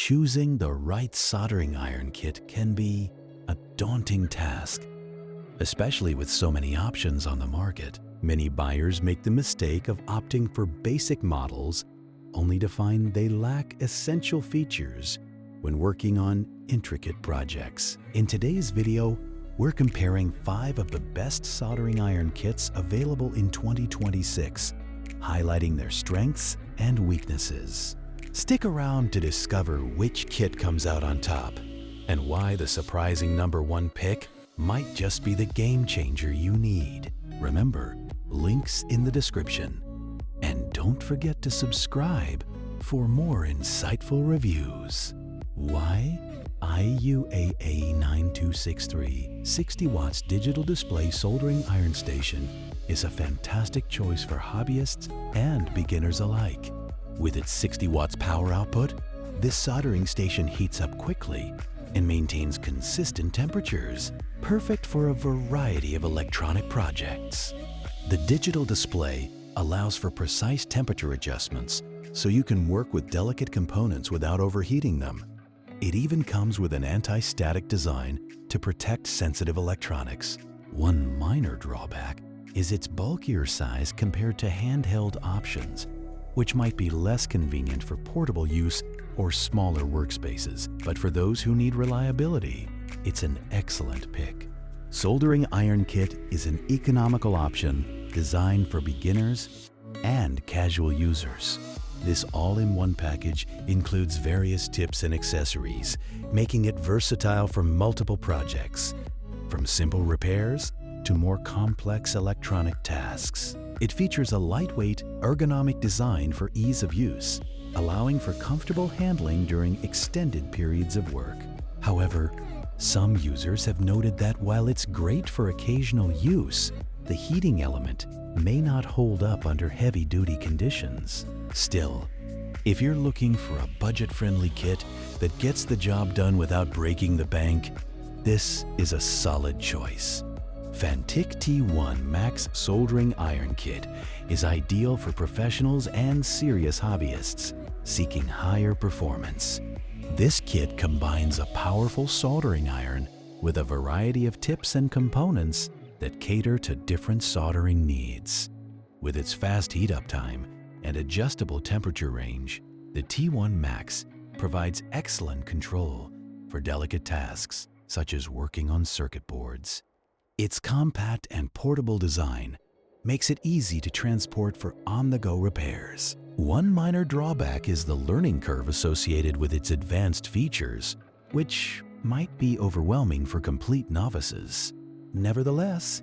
Choosing the right soldering iron kit can be a daunting task, especially with so many options on the market. Many buyers make the mistake of opting for basic models only to find they lack essential features when working on intricate projects. In today's video, we're comparing 5 of the best soldering iron kits available in 2026, highlighting their strengths and weaknesses. Stick around to discover which kit comes out on top and why the surprising #1 pick might just be the game changer you need. Remember, links in the description. And don't forget to subscribe for more insightful reviews. YIHUA 9263 60 watts digital display soldering iron station is a fantastic choice for hobbyists and beginners alike. With its 60 watts power output, this soldering station heats up quickly and maintains consistent temperatures, perfect for a variety of electronic projects. The digital display allows for precise temperature adjustments, so you can work with delicate components without overheating them. It even comes with an anti-static design to protect sensitive electronics. One minor drawback is its bulkier size compared to handheld options, which might be less convenient for portable use or smaller workspaces. But for those who need reliability, it's an excellent pick. Soldering Iron Kit is an economical option designed for beginners and casual users. This all-in-one package includes various tips and accessories, making it versatile for multiple projects, from simple repairs to more complex electronic tasks. It features a lightweight, ergonomic design for ease of use, allowing for comfortable handling during extended periods of work. However, some users have noted that while it's great for occasional use, the heating element may not hold up under heavy-duty conditions. Still, if you're looking for a budget-friendly kit that gets the job done without breaking the bank, this is a solid choice. Fanttik T1 Max Soldering Iron Kit is ideal for professionals and serious hobbyists seeking higher performance. This kit combines a powerful soldering iron with a variety of tips and components that cater to different soldering needs. With its fast heat-up time and adjustable temperature range, the T1 Max provides excellent control for delicate tasks such as working on circuit boards. Its compact and portable design makes it easy to transport for on-the-go repairs. One minor drawback is the learning curve associated with its advanced features, which might be overwhelming for complete novices. Nevertheless,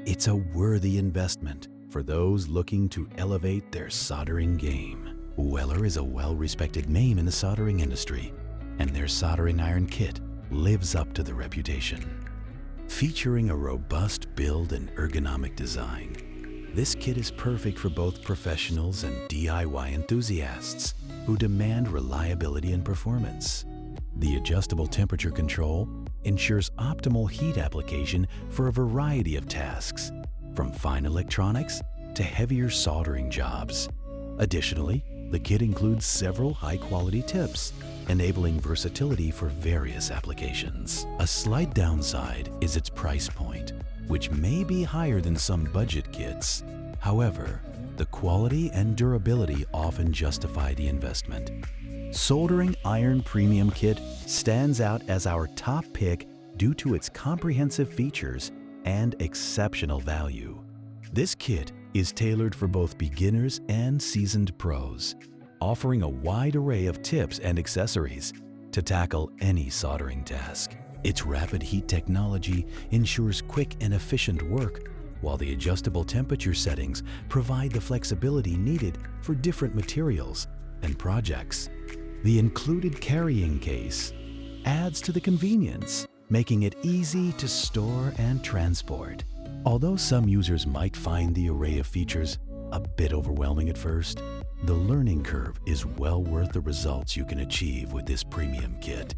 it's a worthy investment for those looking to elevate their soldering game. Weller is a well-respected name in the soldering industry, and their soldering iron kit lives up to the reputation. Featuring a robust build and ergonomic design, this kit is perfect for both professionals and DIY enthusiasts who demand reliability and performance. The adjustable temperature control ensures optimal heat application for a variety of tasks, from fine electronics to heavier soldering jobs. Additionally, the kit includes several high-quality tips, enabling versatility for various applications. A slight downside is its price point, which may be higher than some budget kits. However, the quality and durability often justify the investment. Soldering Iron Premium Kit stands out as our top pick due to its comprehensive features and exceptional value. This kit is tailored for both beginners and seasoned pros, offering a wide array of tips and accessories to tackle any soldering task. Its rapid heat technology ensures quick and efficient work, while the adjustable temperature settings provide the flexibility needed for different materials and projects. The included carrying case adds to the convenience, making it easy to store and transport. Although some users might find the array of features a bit overwhelming at first, the learning curve is well worth the results you can achieve with this premium kit.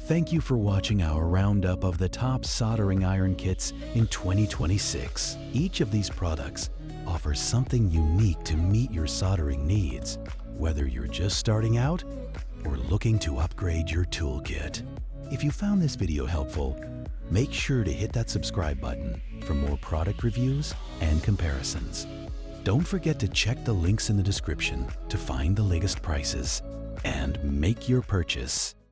Thank you for watching our roundup of the top soldering iron kits in 2026. Each of these products offers something unique to meet your soldering needs, whether you're just starting out or looking to upgrade your toolkit. If you found this video helpful, make sure to hit that subscribe button for more product reviews and comparisons. Don't forget to check the links in the description to find the latest prices and make your purchase.